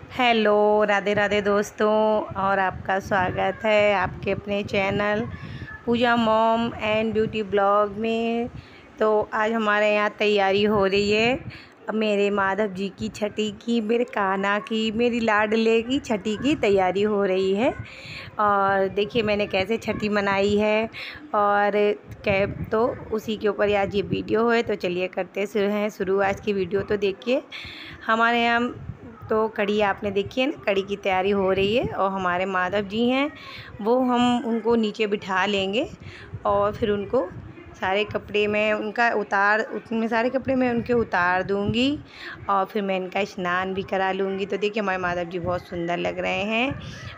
Hello, Radhe Radhe दोस्तों। और आपका स्वागत है आपके अपने channel Pooja mom and beauty blog में। तो आज हमारे यहाँ तैयारी हो रही है अब मेरे माधव जी की छठी की, मेरे कान्हा की, मेरी लाडले की छठी की तैयारी हो रही है। और देखिए मैंने कैसे छठी मनाई है और कैब तो उसी के ऊपर आज ये वीडियो है। तो चलिए करते हैं शुरू आज की वीडियो। तो देखिए हमारे यहाँ तो कढ़ी आपने देखी है ना, कढ़ी की तैयारी हो रही है। और हमारे माधव जी हैं वो हम उनको नीचे बिठा लेंगे और फिर उनको सारे कपड़े में उनमें सारे कपड़े मैं उनके उतार दूंगी और फिर मैं इनका स्नान भी करा लूँगी। तो देखिए हमारे माधव जी बहुत सुंदर लग रहे हैं।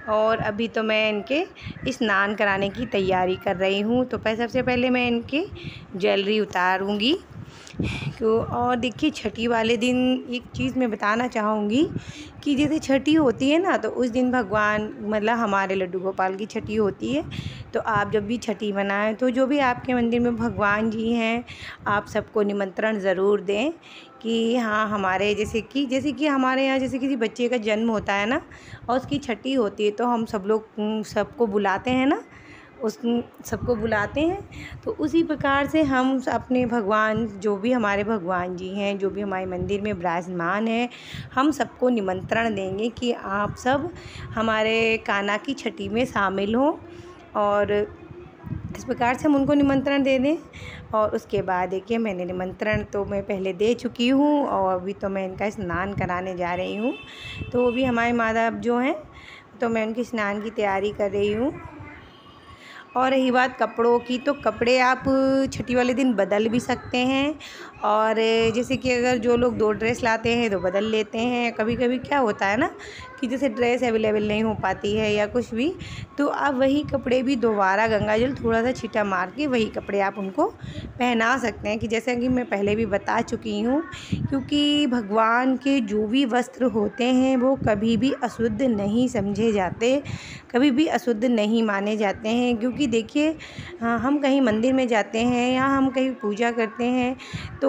और अभी तो मैं इनके स्नान कराने की तैयारी कर रही हूँ। तो सबसे पहले मैं इनकी ज्वेलरी उतारूँगी क्यों। और देखिए छठी वाले दिन एक चीज़ मैं बताना चाहूँगी कि जैसे छठी होती है ना, तो उस दिन भगवान मतलब हमारे लड्डू गोपाल की छठी होती है। तो आप जब भी छठी मनाएं तो जो भी आपके मंदिर में भगवान जी हैं आप सबको निमंत्रण ज़रूर दें कि हाँ हमारे जैसे कि हमारे यहाँ जैसे किसी बच्चे का जन्म होता है ना और उसकी छठी होती है, तो हम सब लोग सबको बुलाते हैं ना, उस सबको बुलाते हैं। तो उसी प्रकार से हम अपने भगवान, जो भी हमारे भगवान जी हैं, जो भी हमारे मंदिर में विराजमान हैं, हम सबको निमंत्रण देंगे कि आप सब हमारे कान्हा की छठी में शामिल हों। और इस प्रकार से हम उनको निमंत्रण दे दें। और उसके बाद देखिए मैंने निमंत्रण तो मैं पहले दे चुकी हूँ और अभी तो मैं इनका स्नान कराने जा रही हूँ। तो वो भी हमारे माधव जो हैं, तो मैं उनकी स्नान की तैयारी कर रही हूँ। और रही बात कपड़ों की, तो कपड़े आप छठी वाले दिन बदल भी सकते हैं। और जैसे कि अगर जो लोग 2 ड्रेस लाते हैं तो बदल लेते हैं। कभी कभी क्या होता है ना कि जैसे ड्रेस अवेलेबल नहीं हो पाती है या कुछ भी, तो आप वही कपड़े भी दोबारा गंगा जल थोड़ा सा छींटा मार के वही कपड़े आप उनको पहना सकते हैं। कि जैसा कि मैं पहले भी बता चुकी हूँ, क्योंकि भगवान के जो भी वस्त्र होते हैं वो कभी भी अशुद्ध नहीं समझे जाते, कभी भी अशुद्ध नहीं माने जाते हैं। क्योंकि देखिए हम कहीं मंदिर में जाते हैं या हम कहीं पूजा करते हैं तो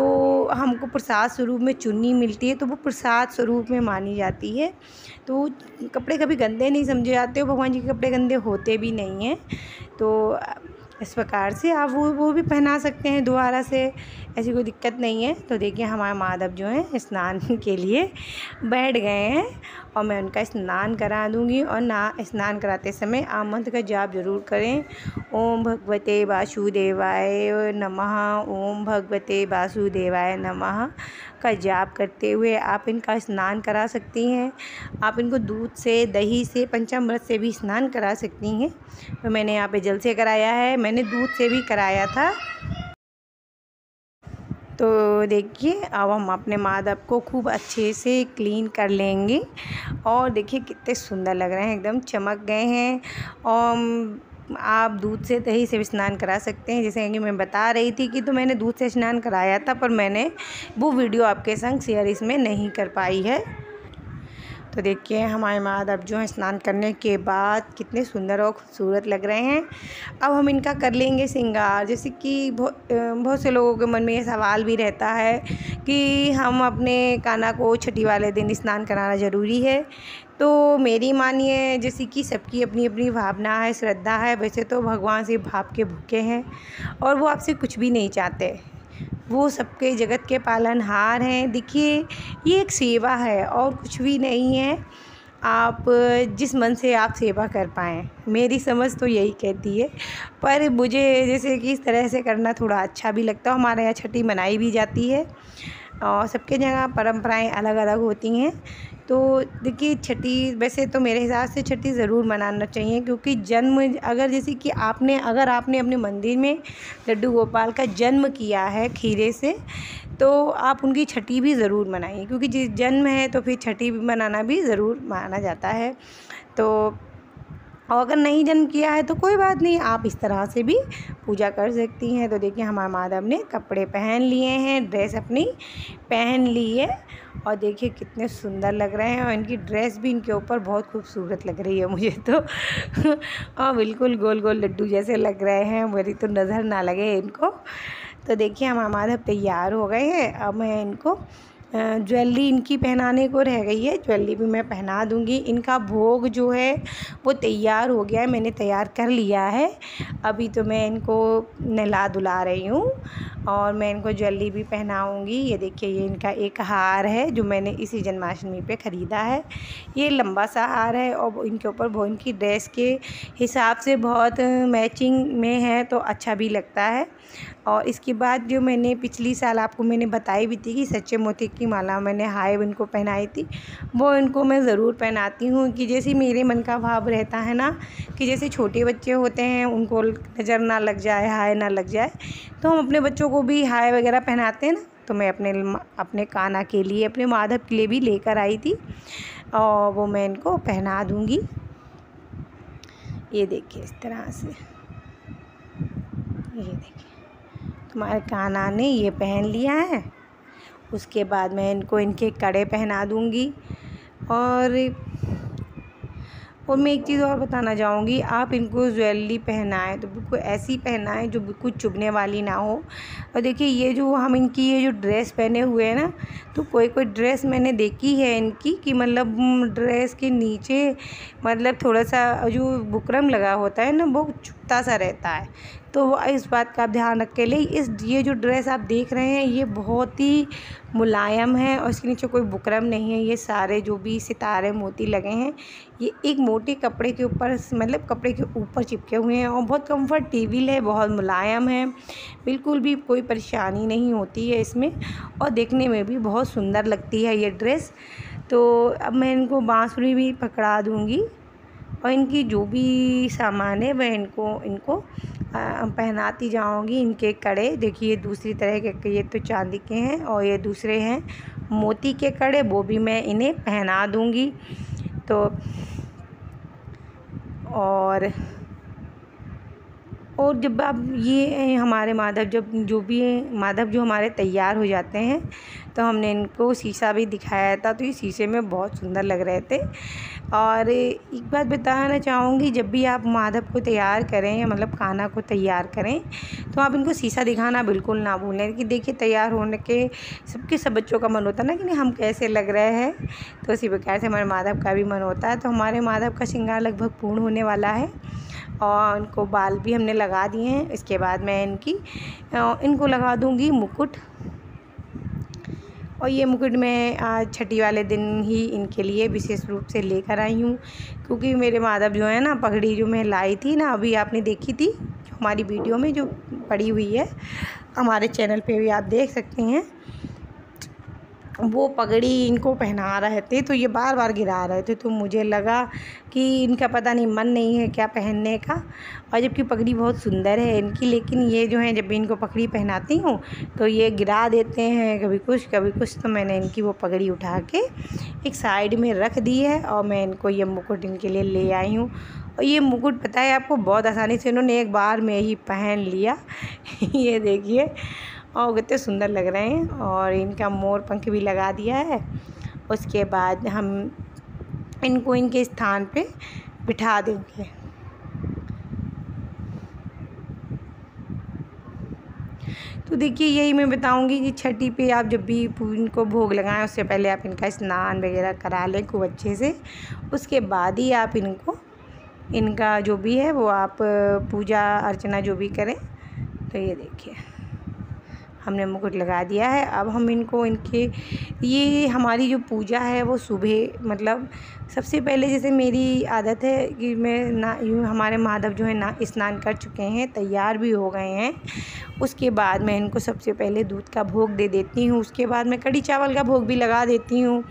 हमको प्रसाद स्वरूप में चुन्नी मिलती है, तो वो प्रसाद स्वरूप में मानी जाती है। तो कपड़े कभी गंदे नहीं समझे जाते, और भगवान जी के कपड़े गंदे होते भी नहीं हैं। तो इस प्रकार से आप वो भी पहना सकते हैं दोबारा से, ऐसी कोई दिक्कत नहीं है। तो देखिए हमारे माधव जो हैं स्नान के लिए बैठ गए हैं और मैं उनका स्नान करा दूंगी। और स्नान कराते समय आप मंत्र का जाप जरूर करें। ओम भगवते वासुदेवाय नमः, ओम भगवते वासुदेवाय नमः का जाप करते हुए आप इनका स्नान करा सकती हैं। आप इनको दूध से, दही से, पंचामृत से भी स्नान करा सकती हैं। तो मैंने यहाँ पे जल से कराया है, मैंने दूध से भी कराया था। तो देखिए अब हम अपने माधव को खूब अच्छे से क्लीन कर लेंगे। और देखिए कितने सुंदर लग रहे हैं, एकदम चमक गए हैं। और आप दूध से, दही से भी स्नान करा सकते हैं। जैसे कि मैं बता रही थी कि तो मैंने दूध से स्नान कराया था, पर मैंने वो वीडियो आपके संग शेयर इसमें नहीं कर पाई है। तो देखिए हमारे माधव जो हैं स्नान करने के बाद कितने सुंदर और खूबसूरत लग रहे हैं। अब हम इनका कर लेंगे श्रृंगार। जैसे कि बहुत से लोगों के मन में ये सवाल भी रहता है कि हम अपने कान्हा को छठी वाले दिन स्नान कराना ज़रूरी है। तो मेरी मानिए, जैसे कि सबकी अपनी अपनी भावना है, श्रद्धा है। वैसे तो भगवान से भाव के भूखे हैं और वो आपसे कुछ भी नहीं चाहते, वो सबके जगत के पालनहार हैं। देखिए ये एक सेवा है और कुछ भी नहीं है। आप जिस मन से आप सेवा कर पाएँ, मेरी समझ तो यही कहती है। पर मुझे जैसे कि इस तरह से करना थोड़ा अच्छा भी लगता है। हमारे यहाँ छठी मनाई भी जाती है और सबके जगह परंपराएं अलग अलग होती हैं। तो देखिए छठी, वैसे तो मेरे हिसाब से छठी ज़रूर मनाना चाहिए, क्योंकि जन्म, अगर जैसे कि अगर आपने अपने मंदिर में लड्डू गोपाल का जन्म किया है खीरे से, तो आप उनकी छठी भी ज़रूर मनाइए। क्योंकि जिस जन्म है तो फिर छठी भी मनाना भी ज़रूर माना जाता है। तो और अगर नहीं जन्म किया है तो कोई बात नहीं, आप इस तरह से भी पूजा कर सकती हैं। तो देखिए हमारे माधव ने कपड़े पहन लिए हैं, ड्रेस अपनी पहन ली है और देखिए कितने सुंदर लग रहे हैं। और इनकी ड्रेस भी इनके ऊपर बहुत खूबसूरत लग रही है मुझे तो और बिल्कुल गोल गोल लड्डू जैसे लग रहे हैं, मेरी तो नज़र ना लगे इनको। तो देखिए हमारे माधव तैयार हो गए हैं। अब मैं इनको ज्वेलरी इनकी पहनाने को रह गई है, ज्वेलरी भी मैं पहना दूँगी। इनका भोग जो है वो तैयार हो गया है, मैंने तैयार कर लिया है। अभी तो मैं इनको नहला धुला रही हूँ और मैं इनको ज्वेलरी भी पहनाऊँगी। ये देखिए, ये इनका एक हार है जो मैंने इसी जन्माष्टमी पे ख़रीदा है। ये लंबा सा हार है और इनके ऊपर वो इनकी ड्रेस के हिसाब से बहुत मैचिंग में है, तो अच्छा भी लगता है। और इसके बाद जो मैंने पिछली साल आपको मैंने बताई भी थी कि सच्चे मोती की माला मैंने हाय इनको पहनाई थी, वो इनको मैं ज़रूर पहनाती हूँ कि जैसे मेरे मन का भाव रहता है ना, कि जैसे छोटे बच्चे होते हैं उनको नज़र ना लग जाए, हाय ना लग जाए, तो हम अपने बच्चों को भी हाय वगैरह पहनाते हैं ना। तो मैं अपने कान्हा के लिए, अपने माधव के लिए भी लेकर आई थी और वो मैं इनको पहना दूँगी। ये देखिए इस तरह से, ये देखिए तुम्हारे कान्हा ने ये पहन लिया है। उसके बाद मैं इनको इनके कड़े पहना दूँगी। और मैं एक चीज़ और बताना चाहूँगी, आप इनको ज्वेलरी पहनाएं तो बिल्कुल ऐसी पहनाएं जो बिल्कुल चुभने वाली ना हो। और देखिए ये जो हम इनकी ये जो ड्रेस पहने हुए हैं ना, तो कोई ड्रेस मैंने देखी है इनकी कि मतलब ड्रेस के नीचे मतलब थोड़ा सा जो बुकरम लगा होता है ना, वो चुभता सा रहता है। तो इस बात का आप ध्यान रख के लिए ये जो ड्रेस आप देख रहे हैं ये बहुत ही मुलायम है और इसके नीचे कोई बुकरम नहीं है। ये सारे जो भी सितारे मोती लगे हैं ये एक मोटे कपड़े के ऊपर, मतलब कपड़े के ऊपर चिपके हुए हैं और बहुत कंफर्टेबल है, बहुत मुलायम है, बिल्कुल भी कोई परेशानी नहीं होती है इसमें और देखने में भी बहुत सुंदर लगती है ये ड्रेस। तो अब मैं इनको बांसुरी भी पकड़ा दूँगी और इनकी जो भी सामान है वह इनको पहनाती जाऊंगी। इनके कड़े देखिए दूसरी तरह के, ये तो चांदी के हैं और ये दूसरे हैं मोती के कड़े, वो भी मैं इन्हें पहना दूंगी। तो और जब आप ये हमारे माधव जो हमारे तैयार हो जाते हैं तो हमने इनको शीशा भी दिखाया था, तो ये शीशे में बहुत सुंदर लग रहे थे। और एक बात बताना चाहूँगी, जब भी आप माधव को तैयार करें या मतलब कान्हा को तैयार करें तो आप इनको शीशा दिखाना बिल्कुल ना भूलें कि देखिए तैयार होने के सब बच्चों का मन होता है ना कि नहीं हम कैसे लग रहे हैं, तो इसी प्रकार से हमारे माधव का भी मन होता है। तो हमारे माधव का श्रृंगार लगभग पूर्ण होने वाला है और इनको बाल भी हमने लगा दिए हैं। इसके बाद मैं इनको लगा दूंगी मुकुट। और ये मुकुट मैं आज छठी वाले दिन ही इनके लिए विशेष रूप से लेकर आई हूँ, क्योंकि मेरे माधव जो है ना, पगड़ी जो मैं लाई थी ना, अभी आपने देखी थी हमारी वीडियो में जो पड़ी हुई है हमारे चैनल पे भी आप देख सकते हैं, वो पगड़ी इनको पहना रहे थे तो ये बार बार गिरा रहे थे। तो मुझे लगा कि इनका पता नहीं मन नहीं है क्या पहनने का, और जबकि पगड़ी बहुत सुंदर है इनकी, लेकिन ये जो है जब भी इनको पगड़ी पहनाती हूँ तो ये गिरा देते हैं कभी कुछ। तो मैंने इनकी वो पगड़ी उठा के एक साइड में रख दी है और मैं इनको ये मुकुट इनके लिए ले आई हूँ। और ये मुकुट पता है आपको, बहुत आसानी से इन्होंने एक बार में ही पहन लिया। ये देखिए और कितने सुंदर लग रहे हैं। और इनका मोर पंख भी लगा दिया है। उसके बाद हम इनको इनके स्थान पे बिठा देंगे। तो देखिए यही मैं बताऊंगी कि छठी पे आप जब भी इनको भोग लगाएं उससे पहले आप इनका स्नान वगैरह करा लें खूब अच्छे से। उसके बाद ही आप इनका जो भी है वो आप पूजा अर्चना जो भी करें। तो ये देखिए हमने मुकुट लगा दिया है। अब हम ये हमारी जो पूजा है वो सुबह, मतलब सबसे पहले जैसे मेरी आदत है कि मैं हमारे माधव जो है ना स्नान कर चुके हैं, तैयार भी हो गए हैं, उसके बाद मैं इनको सबसे पहले दूध का भोग दे देती हूँ। उसके बाद मैं कढ़ी चावल का भोग भी लगा देती हूँ।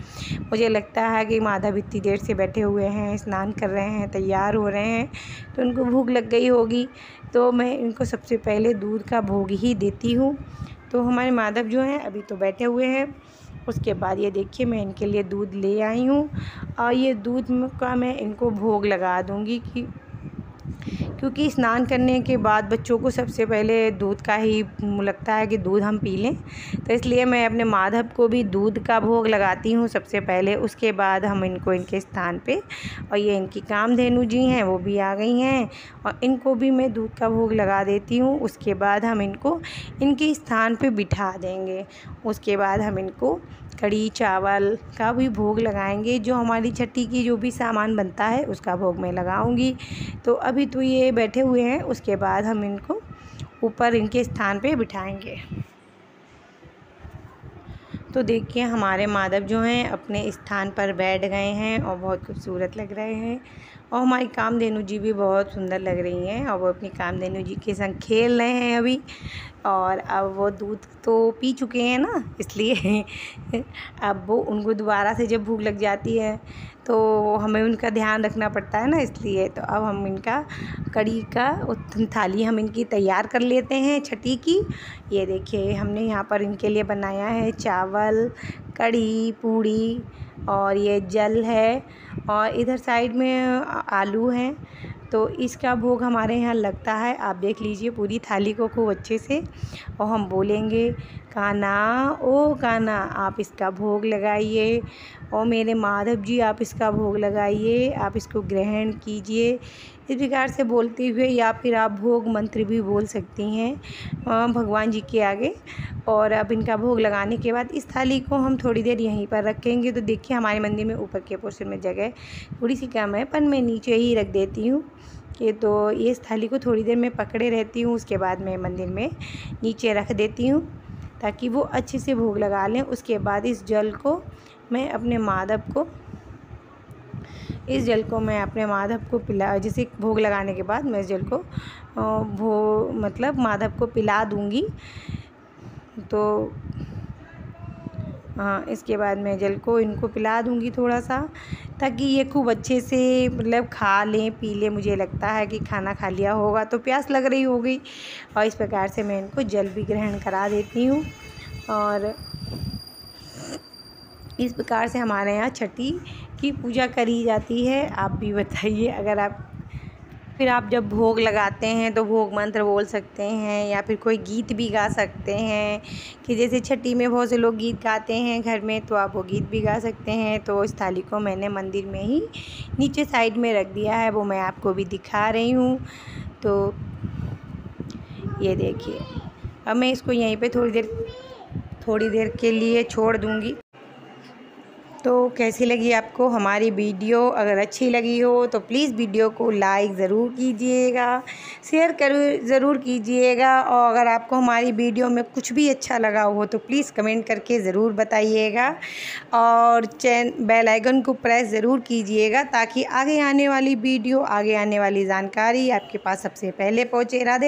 मुझे लगता है कि माधव इतनी देर से बैठे हुए हैं, स्नान कर रहे हैं, तैयार हो रहे हैं, तो उनको भूख लग गई होगी, तो मैं इनको सबसे पहले दूध का भोग ही देती हूँ। तो हमारे माधव जो हैं अभी तो बैठे हुए हैं। उसके बाद ये देखिए मैं इनके लिए दूध ले आई हूँ और ये दूध का मैं इनको भोग लगा दूँगी क्योंकि स्नान करने के बाद बच्चों को सबसे पहले दूध का ही लगता है कि दूध हम पी लें, तो इसलिए मैं अपने माधव को भी दूध का भोग लगाती हूँ सबसे पहले। उसके बाद हम इनको इनके स्थान पे, और ये इनकी कामधेनु जी हैं वो भी आ गई हैं और इनको भी मैं दूध का भोग लगा देती हूँ। उसके बाद हम इनको इनके स्थान पे बिठा देंगे। उसके बाद हम इनको कढ़ी चावल का भी भोग लगाएंगे। जो हमारी छठी की जो भी सामान बनता है उसका भोग मैं लगाऊंगी। तो अभी तो ये बैठे हुए हैं, उसके बाद हम इनको ऊपर इनके स्थान पे बिठाएंगे। तो देखिए हमारे माधव जो हैं अपने स्थान पर बैठ गए हैं और बहुत खूबसूरत लग रहे हैं। और हमारी कामधेनु जी भी बहुत सुंदर लग रही हैं और वो अपनी कामधेनु जी के संग खेल रहे हैं अभी। और अब वो दूध तो पी चुके हैं ना, इसलिए अब वो उनको दोबारा से जब भूख लग जाती है तो हमें उनका ध्यान रखना पड़ता है ना, इसलिए तो अब हम इनका कढ़ी का थाली हम इनकी तैयार कर लेते हैं छठी की। ये देखिए हमने यहाँ पर इनके लिए बनाया है चावल, कढ़ी, पूड़ी और ये जल है और इधर साइड में आलू हैं। तो इसका भोग हमारे यहाँ लगता है, आप देख लीजिए पूरी थाली को खूब अच्छे से। और हम बोलेंगे कान्हा ओ कान्हा आप इसका भोग लगाइए, और मेरे माधव जी आप इसका भोग लगाइए, आप इसको ग्रहण कीजिए। इस प्रकार से बोलते हुए या फिर आप भोग मंत्र भी बोल सकती हैं भगवान जी के आगे। और अब इनका भोग लगाने के बाद इस थाली को हम थोड़ी देर यहीं पर रखेंगे। तो देखिए हमारे मंदिर में ऊपर के पोर्शन में जगह थोड़ी सी कम है, पर मैं नीचे ही रख देती हूँ कि तो ये इस थाली को थोड़ी देर मैं पकड़े रहती हूँ, उसके बाद मैं मंदिर में नीचे रख देती हूँ ताकि वो अच्छे से भोग लगा लें। उसके बाद इस जल को मैं अपने माधव को पिला, जैसे भोग लगाने के बाद मैं इस जल को माधव को पिला दूँगी। तो हाँ, इसके बाद मैं जल को इनको पिला दूँगी थोड़ा सा, ताकि ये खूब अच्छे से खा लें पी लें। मुझे लगता है कि खाना खा लिया होगा तो प्यास लग रही होगी, और इस प्रकार से मैं इनको जल भी ग्रहण करा देती हूँ। और इस प्रकार से हमारे यहाँ छठी की पूजा करी जाती है। आप भी बताइए, अगर आप जब भोग लगाते हैं तो भोग मंत्र बोल सकते हैं या फिर कोई गीत भी गा सकते हैं, कि जैसे छठी में बहुत से लोग गीत गाते हैं घर में, तो आप वो गीत भी गा सकते हैं। तो इस थाली को मैंने मंदिर में ही नीचे साइड में रख दिया है, वो मैं आपको भी दिखा रही हूँ। तो ये देखिए अब मैं इसको यहीं पे थोड़ी देर के लिए छोड़ दूँगी। तो कैसी लगी आपको हमारी वीडियो? अगर अच्छी लगी हो तो प्लीज़ वीडियो को लाइक ज़रूर कीजिएगा, शेयर ज़रूर कीजिएगा। और अगर आपको हमारी वीडियो में कुछ भी अच्छा लगा हो तो प्लीज़ कमेंट करके ज़रूर बताइएगा, और बेल आइकन को प्रेस ज़रूर कीजिएगा ताकि आगे आने वाली वीडियो, आगे आने वाली जानकारी आपके पास सबसे पहले पहुँचे। राधे।